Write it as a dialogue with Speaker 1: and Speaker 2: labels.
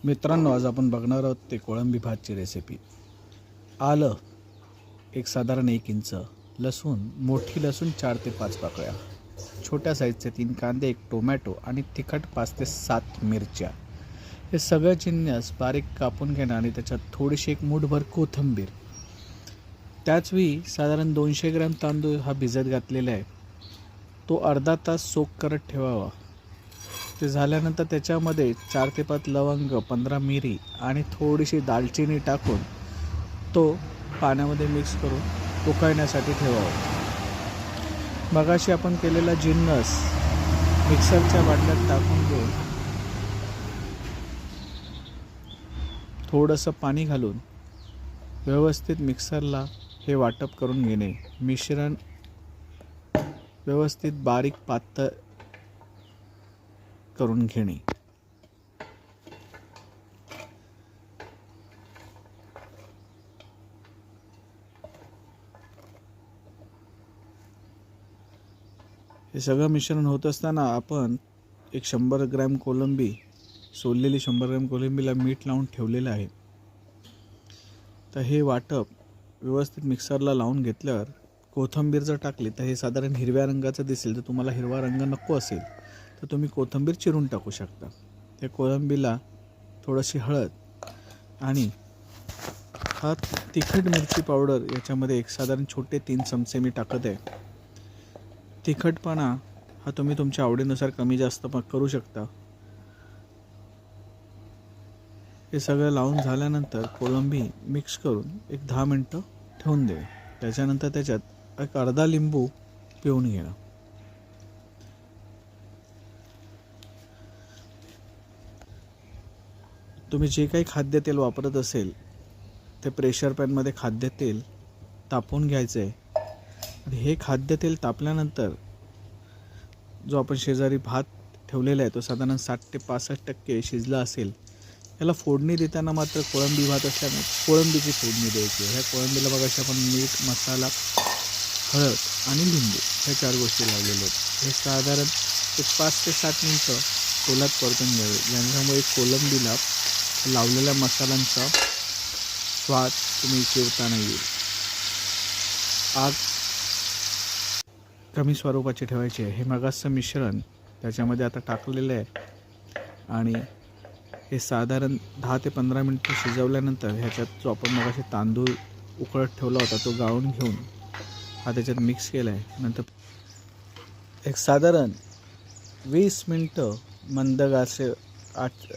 Speaker 1: मित्रांनो, आज आपण बघणार आहोत ते कोळंबी भातची रेसिपी। आलं एक साधारण 1 इंच, लसूण मोठी लसूण 4 ते 5 पाकळ्या, छोट्या साईजचे 3 कांदे, 1 टोमॅटो आणि तिखट 5 ते 7 मिरच्या। हे सगळं जिन्नस बारीक कापून घेणं आणि त्याच्यात थोडीशी एक मूठभर कोथिंबीर। त्याचवेळी साधारण 200 ग्रॅम तांदूळ हा भिजत घातलेला आहे, तो अर्धा तास सोक करत ठेवावा। ते झाल्यानंतर त्याच्यामध्ये 4 ते 5 लवंग, 15 मिरी आणि थोडीशी दालचिनी टाकून तो पाण्यामध्ये मिक्स करून उकळण्यासाठी ठेवावा। मगाशी आपण केलेला जिन्नस मिक्सरच्या भांड्यात टाकून घेऊन थोडंसं पाणी घालून व्यवस्थित मिक्सरला हे वाटप करून घेणे। मिश्रण व्यवस्थित बारीक पातळ करून घेणे। हे सगळं मिश्रण होत असताना आपण एक 100 ग्रॅम कोलंबी, सोललेली 100 ग्रॅम कोलंबीला मीठ लावून ठेवलेलं आहे। तर हे वाटप व्यवस्थित मिक्सरला लावून घेतल्यावर कोथिंबीर जर टाकली तर हे साधारण हिरव्या रंगाचं दिसेल। तर तुम्हाला हिरवा रंग नको असेल तर तुम्ही कोथिंबीर चिरून टाकू शकता। त्या कोलंबीला थोडीशी हळद आणि हा तिखट मिरची पावडर याच्यामध्ये एक साधारण छोटे 3 चमचे मी टाकत आहे। तिखटपणा हा तुम्ही तुमच्या आवडीनुसार कमी जास्त करू शकता। हे सगळं लावून झाल्यानंतर कोलंबी मिक्स करून एक 10 मिनिटं ठेवून दे। त्याच्यानंतर त्याच्यात एक अर्धा लिंबू पिळून घेणं। तुम्ही जे काही खाद्यतेल वापरत असेल ते प्रेशर पॅनमध्ये खाद्यतेल तापवून घ्यायचं आहे आणि हे खाद्यतेल तापल्यानंतर जो आपण शेजारी भात ठेवलेला आहे तो साधारण 60 ते 65% शिजला असेल। याला फोडणी देताना मात्र कोळंबी भात असल्याने कोळंबीची फोडणी द्यायची। ह्या कोळंबीला बघाशी आपण मीठ, मसाला, हळद आणि लिंबू ह्या 4 गोष्टी लावलेल्या आहेत। हे साधारण एक 5 ते 7 मिनिटं तेलात परतून घ्यावे, ज्यामुळे कोळंबीला लावलेल्या मसाल्यांचा स्वाद तुम्ही जेवताना येईल। आग कमी स्वरूपाचे ठेवायचे। हे मगाचं मिश्रण त्याच्यामध्ये आता टाकलेलं आहे आणि हे साधारण 10 ते 15 मिनिटं शिजवल्यानंतर ह्याच्यात जो आपण मगाशी तांदूळ उकळत ठेवला होता तो गाळून घेऊन हा त्याच्यात मिक्स केला आहे। नंतर एक साधारण 20 मिनिटं मंद गॅसवर आगी